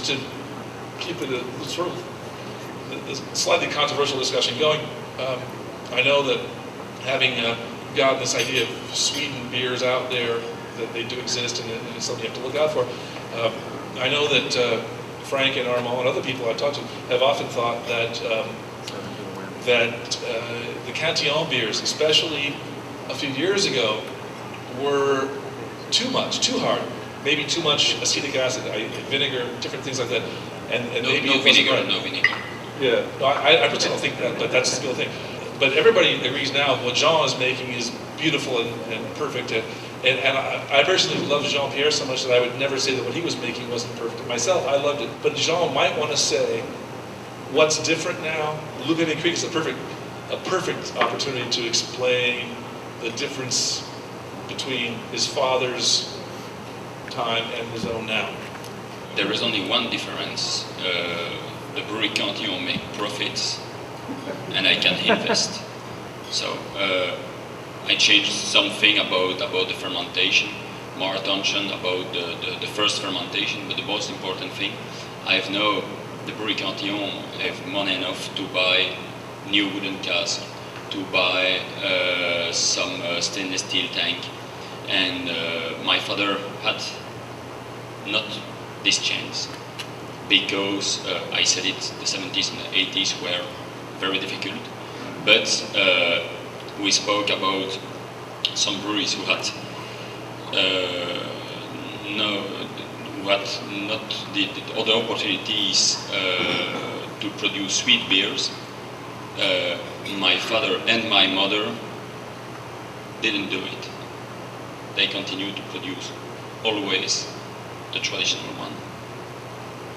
just to keep it a sort of a slightly controversial discussion going, I know that having gotten this idea of sweetened beers out there, that they do exist and it's something you have to look out for. I know that Frank and Armand and other people I've talked to have often thought that the Cantillon beers, especially a few years ago, were too much, too hard. Maybe too much acetic acid, vinegar, different things like that. And maybe no vinegar. Yeah, no, I personally don't think that, but that's the real thing. But everybody agrees now what Jean is making is beautiful and perfect. And I personally love Jean Pierre so much that I would never say that what he was making wasn't perfect. Myself, I loved it. But Jean might want to say what's different now. Lou Pepe Kriek is a perfect opportunity to explain the difference between his father's time and his own now. There is only one difference. The brewery Cantillon make profits, and I can invest. So I changed something about the fermentation, more attention about the first fermentation, but the most important thing, I have now, the brewery Cantillon have money enough to buy new wooden cask, to buy some stainless steel tank, and my father had not this chance, because I said it, the 70s and the 80s were very difficult, but we spoke about some breweries who had not the other opportunities to produce sweet beers. My father and my mother didn't do it. They continued to produce always the traditional one,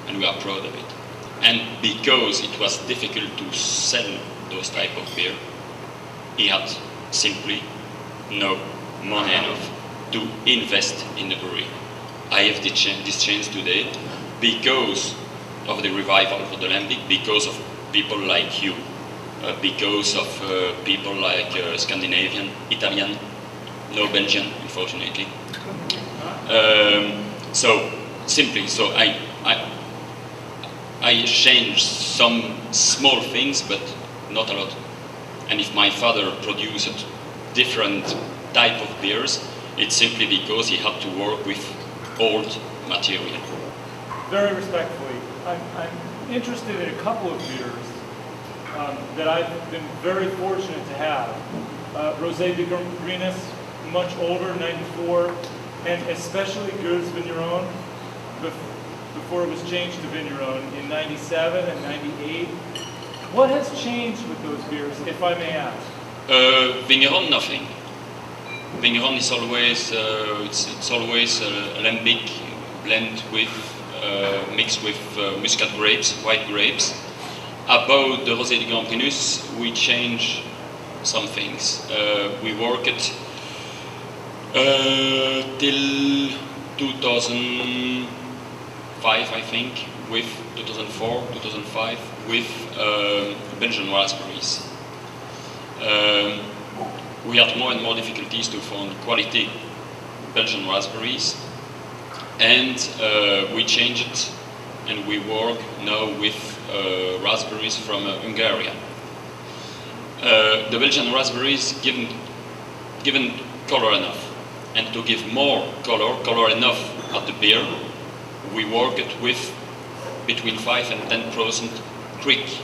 and we are proud of it. And because it was difficult to sell those type of beer, he had simply no money enough to invest in the brewery. I have this chance today because of the revival for the Lambic, because of people like you, because of people like Scandinavian, Italian, no Belgian, unfortunately. So I changed some small things, but not a lot. And if my father produced different type of beers, it's simply because he had to work with old material. Very respectfully, I'm interested in a couple of beers that I've been very fortunate to have. Rosé de Greenis, much older, 94, and especially Gueuze Vigneron, before it was changed to Vigneron in 97 and 98. What has changed with those beers, if I may ask? Vigneron, nothing. Vigneron is always it's always a lambic blend with mixed with muscat grapes, white grapes. About the Rosé de Gambrinus, we change some things. We work it till 2005, I think, with 2004, 2005, with Belgian raspberries. We had more and more difficulties to find quality Belgian raspberries, and we changed it, and we work now with raspberries from Hungary. The Belgian raspberries given color enough, and to give more color enough at the beer, we work it with between 5 and 10% Kriek,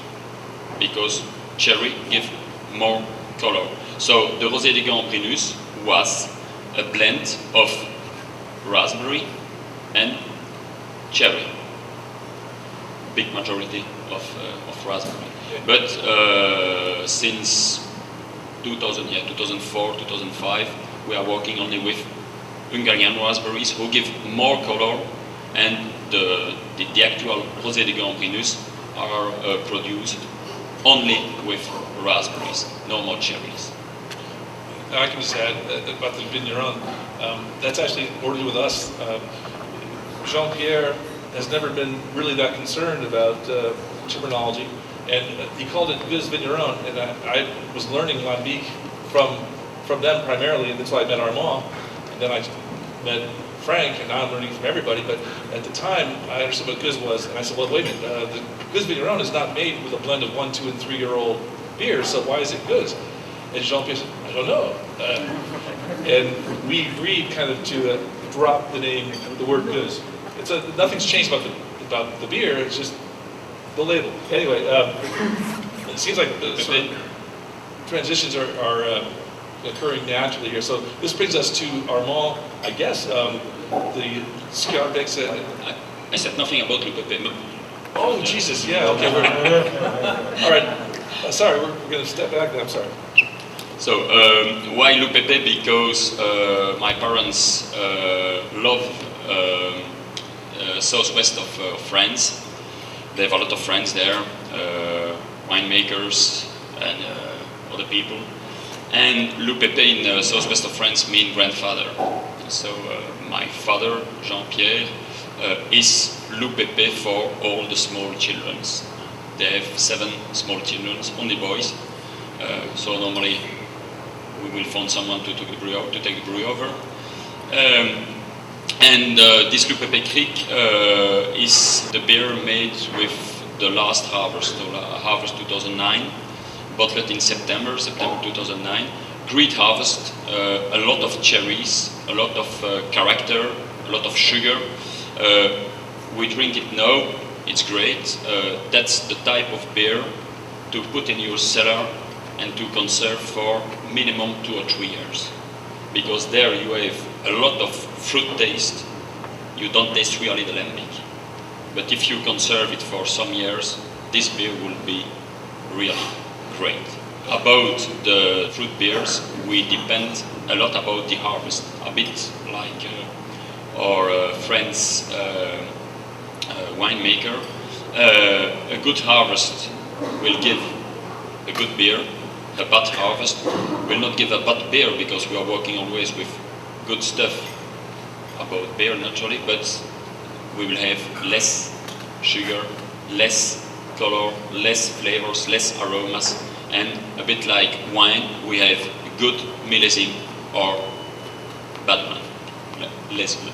because cherry give more color. So the Rosé de Gambrinus was a blend of raspberry and cherry. Big majority of raspberry. But since 2004, 2005, we are working only with Hungarian raspberries who give more color, and the actual Rosé de Gambrinus are produced only with raspberries, no more cherries. I can just add about the Vigneron. That's actually ordered with us. Jean Pierre has never been really that concerned about terminology, and he called it Gueuze Vigneron, and I was learning Lambic from them primarily, and that's why I met Armand, and then I met Frank, and now I'm learning from everybody, but at the time, I understood what Gueuze was, and I said, well, wait a minute, the Gueuze Vigneron is not made with a blend of 1, 2, and 3-year-old beers, so why is it Gueuze? And Jean Pierre said, I don't know. And we agreed kind of to drop the name, the word Gueuze. Nothing's changed about the beer, it's just the label. Anyway, it seems like the sort of transitions are occurring naturally here. So this brings us to Armand, I guess, the Scarbeck's. I said nothing about Lou Pepe. Oh, Jesus, yeah, okay. All right, sorry, we're going to step back there, I'm sorry. So, why Lou Pepe? Because my parents love southwest of France. They have a lot of friends there, winemakers and other people. And Lou Pepe in southwest of France means grandfather. So my father, Jean Pierre, is Lou Pepe for all the small children. They have 7 small children, only boys. So normally we will find someone to take the brew over. And this Lou Pepe Kriek is the beer made with the last harvest, so harvest 2009, bottled in September 2009. Great harvest, a lot of cherries, a lot of character, a lot of sugar. We drink it now, it's great. That's the type of beer to put in your cellar and to conserve for minimum 2 or 3 years. Because there you have a lot of fruit taste. You don't taste really the Lambic. But if you conserve it for some years, this beer will be really great. About the fruit beers, we depend a lot about the harvest, a bit like our friend's winemaker. A good harvest will give a good beer. A bad harvest will not give a bad beer because we are working always with good stuff about beer naturally, but we will have less sugar, less color, less flavors, less aromas, and a bit like wine, we have good millésime or bad one, less good.